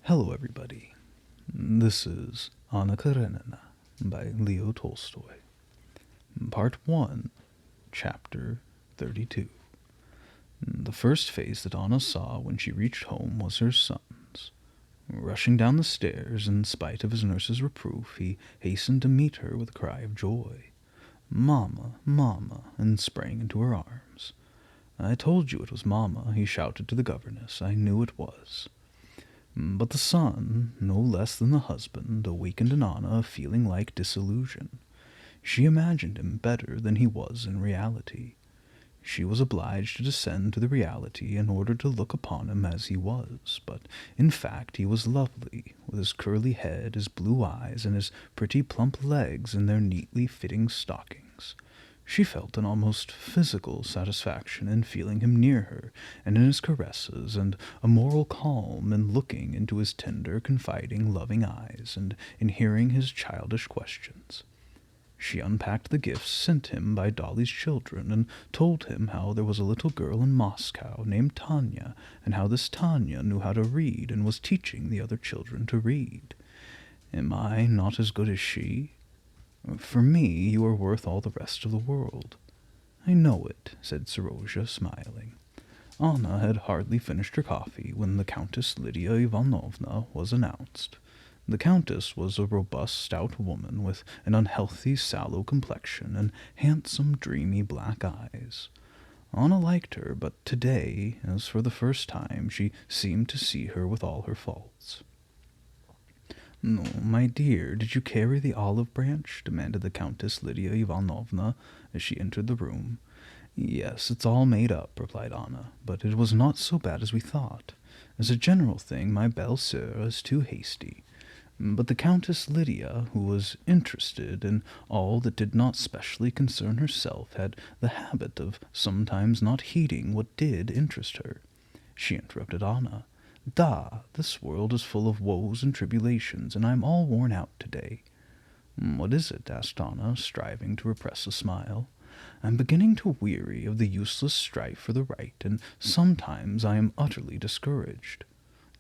Hello, everybody. This is Anna Karenina by Leo Tolstoy. Part 1, Chapter 32. The first face that Anna saw when she reached home was her son's. Rushing down the stairs, in spite of his nurse's reproof, he hastened to meet her with a cry of joy. "Mamma, Mamma," and sprang into her arms. "I told you it was Mamma," he shouted to the governess. "I knew it was." But the son, no less than the husband, awakened in Anna a feeling like disillusion. She imagined him better than he was in reality. She was obliged to descend to the reality in order to look upon him as he was, but in fact he was lovely, with his curly head, his blue eyes, and his pretty plump legs in their neatly fitting stockings. She felt an almost physical satisfaction in feeling him near her, and in his caresses, and a moral calm in looking into his tender, confiding, loving eyes, and in hearing his childish questions. She unpacked the gifts sent him by Dolly's children, and told him how there was a little girl in Moscow named Tanya, and how this Tanya knew how to read and was teaching the other children to read. Am I not as good as she? For me, you are worth all the rest of the world. I know it, said Serozha, smiling. Anna had hardly finished her coffee when the Countess Lydia Ivanovna was announced. The Countess was a robust, stout woman with an unhealthy, sallow complexion and handsome, dreamy black eyes. Anna liked her, but today, as for the first time, she seemed to see her with all her faults. "No, my dear, did you carry the olive branch?" demanded the Countess Lydia Ivanovna as she entered the room. "Yes, it's all made up," replied Anna, "but it was not so bad as we thought. As a general thing, my belle-sœur is too hasty." But the Countess Lydia, who was interested in all that did not specially concern herself, had the habit of sometimes not heeding what did interest her. She interrupted Anna. "Da, this world is full of woes and tribulations, and I am all worn out today." "What is it?" asked Anna, striving to repress a smile. "I'm beginning to weary of the useless strife for the right, and sometimes I am utterly discouraged.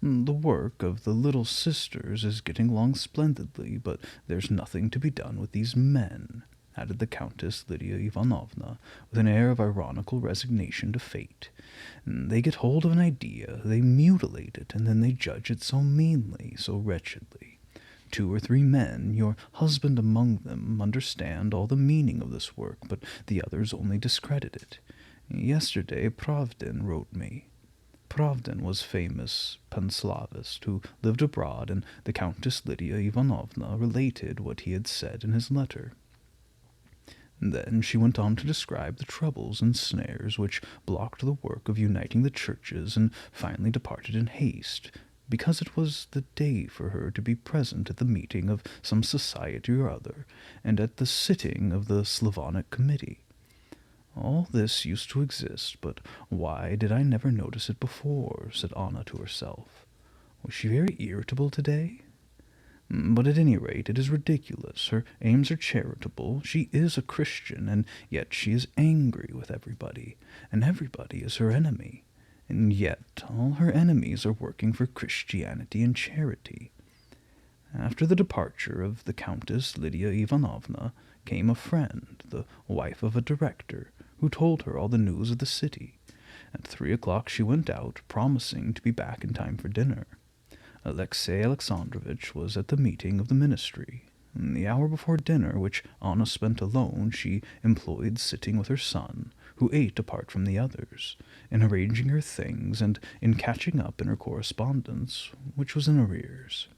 The work of the Little Sisters is getting along splendidly, but there's nothing to be done with these men," added the Countess Lydia Ivanovna, with an air of ironical resignation to fate. "They get hold of an idea, they mutilate it, and then they judge it so meanly, so wretchedly. 2 or 3 men, your husband among them, understand all the meaning of this work, but the others only discredit it. Yesterday Pravdin wrote me. Pravdin was famous panslavist who lived abroad, and the Countess Lydia Ivanovna related what he had said in his letter. Then she went on to describe the troubles and snares which blocked the work of uniting the churches, and finally departed in haste, because it was the day for her to be present at the meeting of some society or other, and at the sitting of the Slavonic Committee. All this used to exist, but why did I never notice it before?" said Anna to herself. "Was she very irritable today? But at any rate, it is ridiculous. Her aims are charitable. She is a Christian, and yet she is angry with everybody, and everybody is her enemy. And yet all her enemies are working for Christianity and charity." After the departure of the Countess Lydia Ivanovna came a friend, the wife of a director, who told her all the news of the city. At 3 o'clock she went out, promising to be back in time for dinner. Alexey Alexandrovitch was at the meeting of the ministry. In the hour before dinner, which Anna spent alone, she employed sitting with her son, who ate apart from the others, in arranging her things, and in catching up in her correspondence, which was in arrears.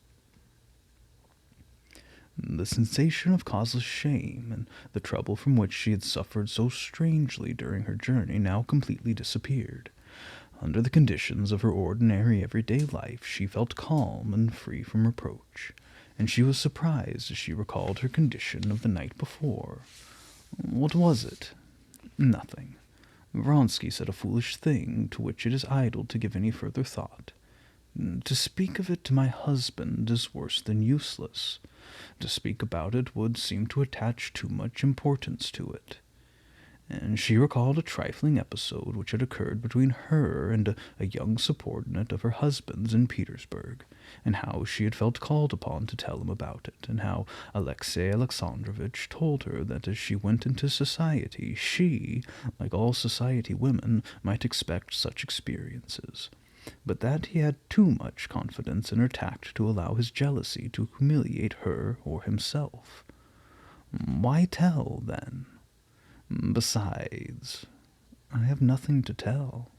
The sensation of causeless shame, and the trouble from which she had suffered so strangely during her journey, now completely disappeared. Under the conditions of her ordinary everyday life, she felt calm and free from reproach, and she was surprised as she recalled her condition of the night before. What was it? Nothing. Vronsky said a foolish thing, to which it is idle to give any further thought. To speak of it to my husband is worse than useless. To speak about it would seem to attach too much importance to it. and she recalled a trifling episode which had occurred between her and a young subordinate of her husband's in Petersburg, and how she had felt called upon to tell him about it, and how Alexey Alexandrovitch told her that as she went into society, she, like all society women, might expect such experiences, but that he had too much confidence in her tact to allow his jealousy to humiliate her or himself. Why tell, then? Besides, I have nothing to tell.